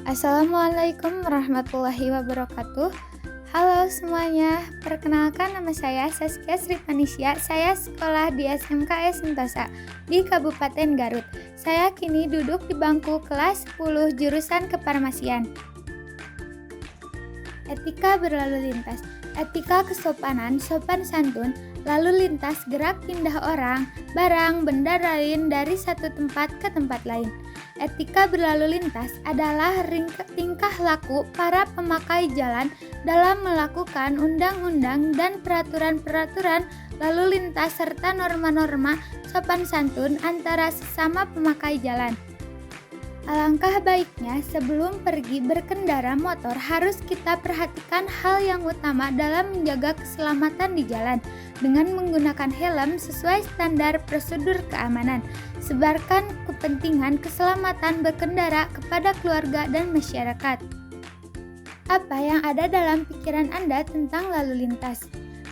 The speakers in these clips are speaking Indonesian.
Assalamualaikum warahmatullahi wabarakatuh. Halo semuanya, perkenalkan nama saya Saskia Sri Panisya. Saya sekolah di SMKS Sentosa di Kabupaten Garut. Saya kini duduk di bangku kelas 10 jurusan Kefarmasian. Etika berlalu lintas. Etika kesopanan, sopan santun, lalu lintas gerak pindah orang, barang, benda lain dari satu tempat ke tempat lain. Etika berlalu lintas adalah tingkah laku para pemakai jalan dalam melakukan undang-undang dan peraturan-peraturan lalu lintas serta norma-norma sopan santun antara sesama pemakai jalan. Alangkah baiknya sebelum pergi berkendara motor harus kita perhatikan hal yang utama dalam menjaga keselamatan di jalan dengan menggunakan helm sesuai standar prosedur keamanan. Sebarkan kepentingan keselamatan berkendara kepada keluarga dan masyarakat. Apa yang ada dalam pikiran Anda tentang lalu lintas?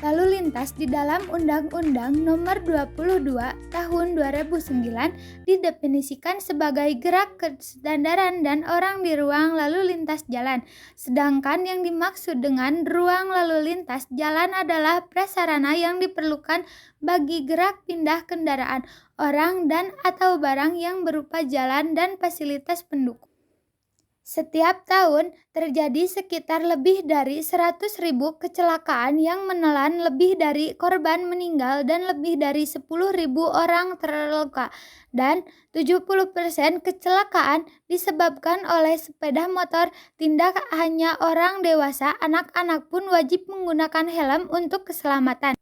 Lalu lintas di dalam Undang-Undang Nomor 22 Tahun 2009 didefinisikan sebagai gerak kestandaran dan orang di ruang lalu lintas jalan. Sedangkan yang dimaksud dengan ruang lalu lintas jalan adalah prasarana yang diperlukan bagi gerak pindah kendaraan, orang dan atau barang yang berupa jalan dan fasilitas pendukung. Setiap tahun terjadi sekitar lebih dari 100.000 kecelakaan yang menelan lebih dari korban meninggal dan lebih dari 10.000 orang terluka. Dan 70% kecelakaan disebabkan oleh sepeda motor. Tidak hanya orang dewasa, anak-anak pun wajib menggunakan helm untuk keselamatan.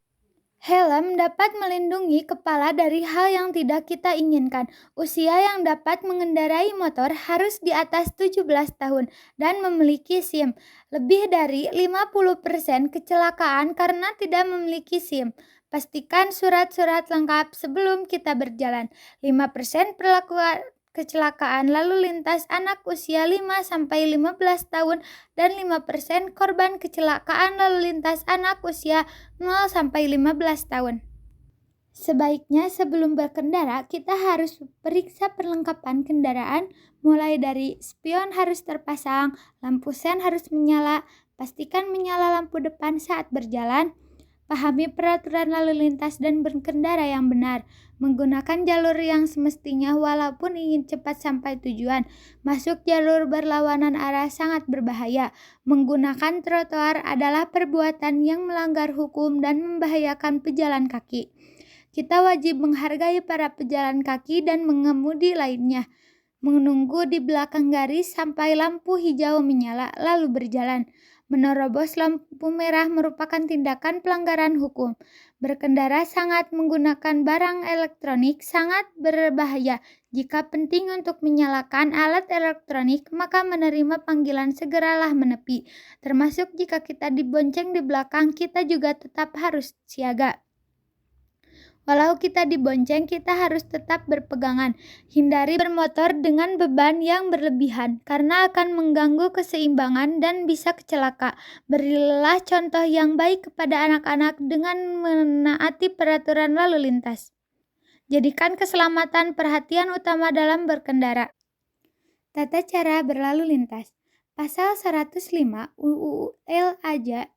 Helm dapat melindungi kepala dari hal yang tidak kita inginkan. Usia yang dapat mengendarai motor harus di atas 17 tahun dan memiliki SIM. Lebih dari 50% kecelakaan karena tidak memiliki SIM. Pastikan surat-surat lengkap sebelum kita berjalan. 5% perlakuan kecelakaan lalu lintas anak usia 5-15 tahun dan 5% korban kecelakaan lalu lintas anak usia 0-15 tahun. Sebaiknya sebelum berkendara kita harus periksa perlengkapan kendaraan, mulai dari spion harus terpasang, lampu sen harus menyala, pastikan menyala lampu depan saat berjalan. Pahami peraturan lalu lintas dan berkendara yang benar. Menggunakan jalur yang semestinya walaupun ingin cepat sampai tujuan. Masuk jalur berlawanan arah sangat berbahaya. Menggunakan trotoar adalah perbuatan yang melanggar hukum dan membahayakan pejalan kaki. Kita wajib menghargai para pejalan kaki dan mengemudi lainnya. Menunggu di belakang garis sampai lampu hijau menyala lalu berjalan. Menerobos lampu merah merupakan tindakan pelanggaran hukum. Berkendara sangat menggunakan barang elektronik sangat berbahaya. Jika penting untuk menyalakan alat elektronik, maka menerima panggilan segeralah menepi. Termasuk jika kita dibonceng di belakang, kita juga tetap harus siaga. Walau kita dibonceng, kita harus tetap berpegangan. Hindari bermotor dengan beban yang berlebihan, karena akan mengganggu keseimbangan dan bisa kecelaka. Berilah contoh yang baik kepada anak-anak dengan menaati peraturan lalu lintas. Jadikan keselamatan perhatian utama dalam berkendara. Tata cara berlalu lintas. Pasal 105 UU LAJ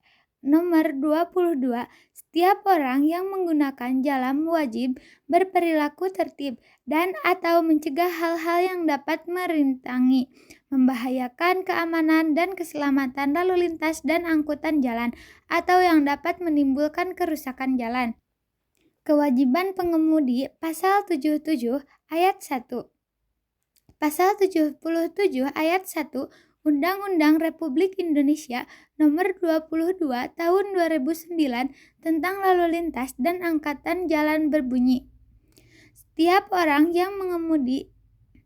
Nomor 22, setiap orang yang menggunakan jalan wajib berperilaku tertib dan atau mencegah hal-hal yang dapat merintangi, membahayakan keamanan dan keselamatan lalu lintas dan angkutan jalan atau yang dapat menimbulkan kerusakan jalan. Kewajiban pengemudi Pasal 77 Ayat 1. Pasal 77 Ayat 1 Undang-Undang Republik Indonesia Nomor 22 Tahun 2009 tentang Lalu Lintas dan Angkutan Jalan berbunyi, setiap orang yang mengemudi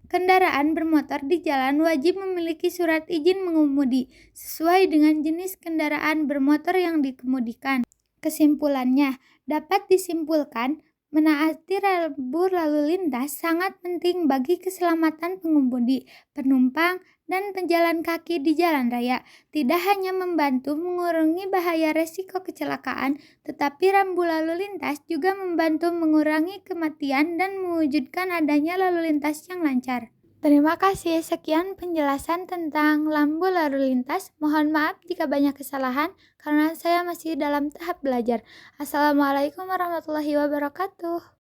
kendaraan bermotor di jalan wajib memiliki surat izin mengemudi sesuai dengan jenis kendaraan bermotor yang dikemudikan. Kesimpulannya, dapat disimpulkan menaati rambu lalu lintas sangat penting bagi keselamatan pengemudi, penumpang, dan pejalan kaki di jalan raya. Tidak hanya membantu mengurangi bahaya resiko kecelakaan, tetapi rambu lalu lintas juga membantu mengurangi kematian dan mewujudkan adanya lalu lintas yang lancar. Terima kasih. Sekian penjelasan tentang lampu lalu lintas. Mohon maaf jika banyak kesalahan karena saya masih dalam tahap belajar. Assalamualaikum warahmatullahi wabarakatuh.